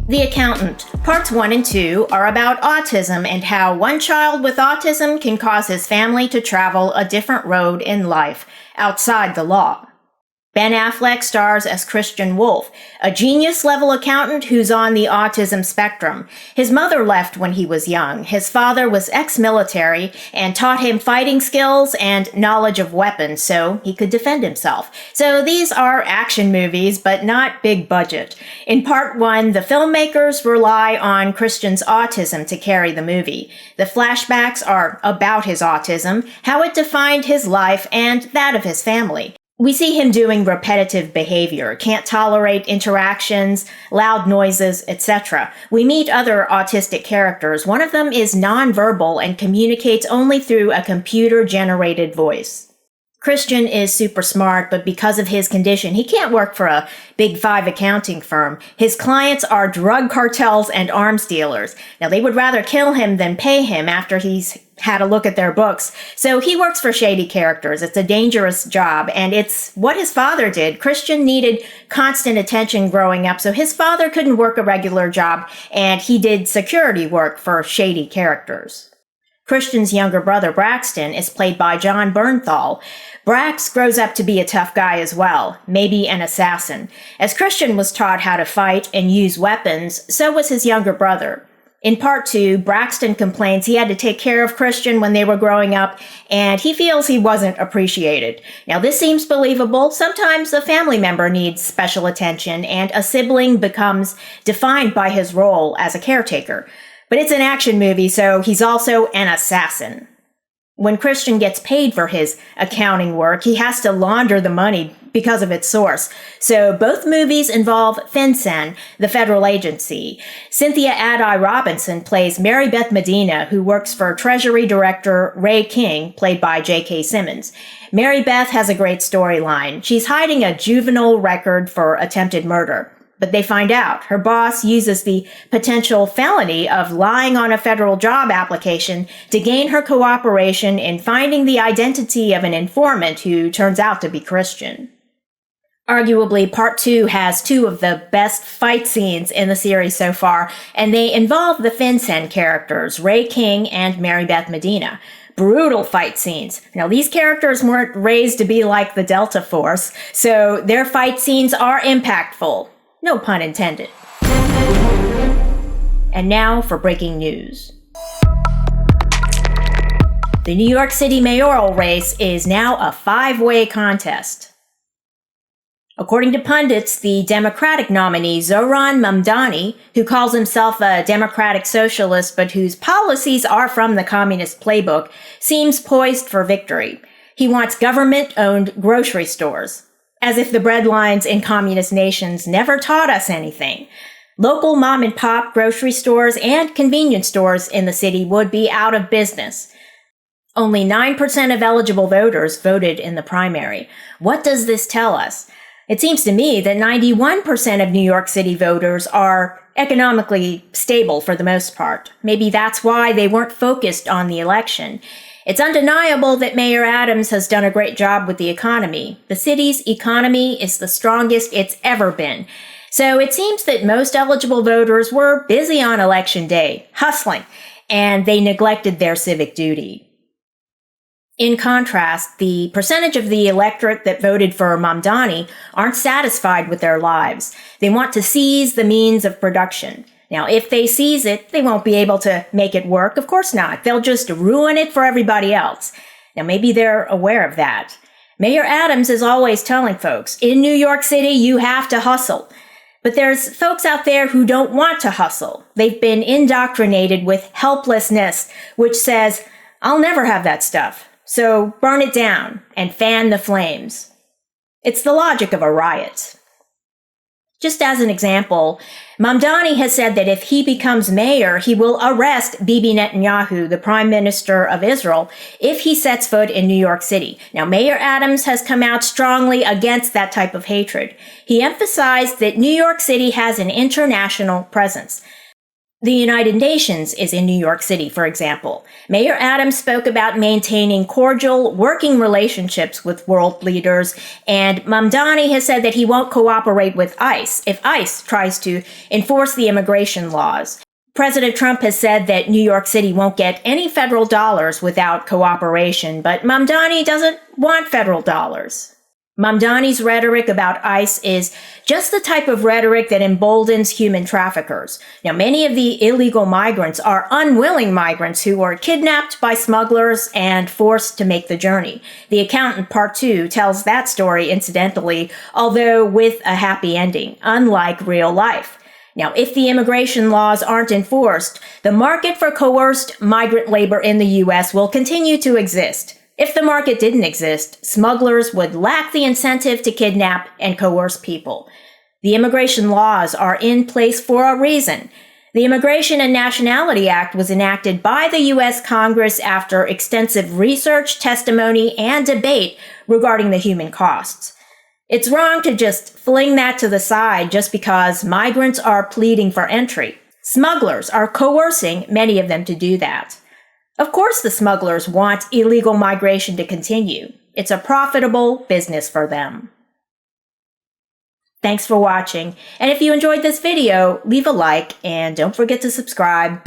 The Accountant, Parts 1 and 2 are about autism and how one child with autism can cause his family to travel a different road in life, outside the law. Ben Affleck stars as Christian Wolf, a genius-level accountant who's on the autism spectrum. His mother left when he was young. His father was ex-military and taught him fighting skills and knowledge of weapons so he could defend himself. So these are action movies, but not big budget. In Part 1, the filmmakers rely on Christian's autism to carry the movie. The flashbacks are about his autism, how it defined his life and that of his family. We see him doing repetitive behavior, can't tolerate interactions, loud noises, etc. We meet other autistic characters. One of them is nonverbal and communicates only through a computer-generated voice. Christian is super smart, but because of his condition, he can't work for a Big Five accounting firm. His clients are drug cartels and arms dealers. Now, they would rather kill him than pay him after he's had a look at their books. So he works for shady characters. It's a dangerous job, and it's what his father did. Christian needed constant attention growing up, so his father couldn't work a regular job, and he did security work for shady characters. Christian's younger brother, Braxton, is played by John Bernthal. Brax grows up to be a tough guy as well, maybe an assassin. As Christian was taught how to fight and use weapons, so was his younger brother. In Part 2, Braxton complains he had to take care of Christian when they were growing up, and he feels he wasn't appreciated. Now, this seems believable. Sometimes a family member needs special attention, and a sibling becomes defined by his role as a caretaker. But it's an action movie, so he's also an assassin. When Christian gets paid for his accounting work, he has to launder the money because of its source. So both movies involve FinCEN, the federal agency. Cynthia Addai-Robinson plays Mary Beth Medina, who works for Treasury Director Ray King, played by J.K. Simmons. Mary Beth has a great storyline. She's hiding a juvenile record for attempted murder. But they find out. Her boss uses the potential felony of lying on a federal job application to gain her cooperation in finding the identity of an informant who turns out to be Christian. Arguably, Part 2 has two of the best fight scenes in the series so far, and they involve the FinCEN characters, Ray King and Mary Beth Medina. Brutal fight scenes. Now, these characters weren't raised to be like the Delta Force, so their fight scenes are impactful. No pun intended. And now for breaking news. The New York City Mayoral Race is now a 5-way contest. According to pundits, the Democratic nominee Zohran Mamdani, who calls himself a democratic socialist but whose policies are from the communist playbook, seems poised for victory. He wants government-owned grocery stores. As if the bread lines in communist nations never taught us anything. Local mom-and-pop grocery stores and convenience stores in the city would be out of business. Only 9% of eligible voters voted in the primary. What does this tell us? It seems to me that 91% of New York City voters are economically stable for the most part. Maybe that's why they weren't focused on the election. It's undeniable that Mayor Adams has done a great job with the economy. The city's economy is the strongest it's ever been. So it seems that most eligible voters were busy on election day, hustling, and they neglected their civic duty. In contrast, the percentage of the electorate that voted for Mamdani aren't satisfied with their lives. They want to seize the means of production. Now, if they seize it, they won't be able to make it work. Of course not. They'll just ruin it for everybody else. Now, maybe they're aware of that. Mayor Adams is always telling folks, in New York City, you have to hustle. But there's folks out there who don't want to hustle. They've been indoctrinated with helplessness, which says, I'll never have that stuff. So burn it down and fan the flames. It's the logic of a riot. Just as an example, Mamdani has said that if he becomes mayor, he will arrest Bibi Netanyahu, the Prime Minister of Israel, if he sets foot in New York City. Now, Mayor Adams has come out strongly against that type of hatred. He emphasized that New York City has an international presence. The United Nations is in New York City, for example. Mayor Adams spoke about maintaining cordial, working relationships with world leaders, and Mamdani has said that he won't cooperate with ICE if ICE tries to enforce the immigration laws. President Trump has said that New York City won't get any federal dollars without cooperation, but Mamdani doesn't want federal dollars. Mamdani's rhetoric about ICE is just the type of rhetoric that emboldens human traffickers. Now, many of the illegal migrants are unwilling migrants who were kidnapped by smugglers and forced to make the journey. The Accountant Part 2 tells that story, incidentally, although with a happy ending, unlike real life. Now, if the immigration laws aren't enforced, the market for coerced migrant labor in the U.S. will continue to exist. If the market didn't exist, smugglers would lack the incentive to kidnap and coerce people. The immigration laws are in place for a reason. The Immigration and Nationality Act was enacted by the U.S. Congress after extensive research, testimony, and debate regarding the human costs. It's wrong to just fling that to the side just because migrants are pleading for entry. Smugglers are coercing many of them to do that. Of course, the smugglers want illegal migration to continue. It's a profitable business for them. Thanks for watching, and if you enjoyed this video, leave a like and don't forget to subscribe.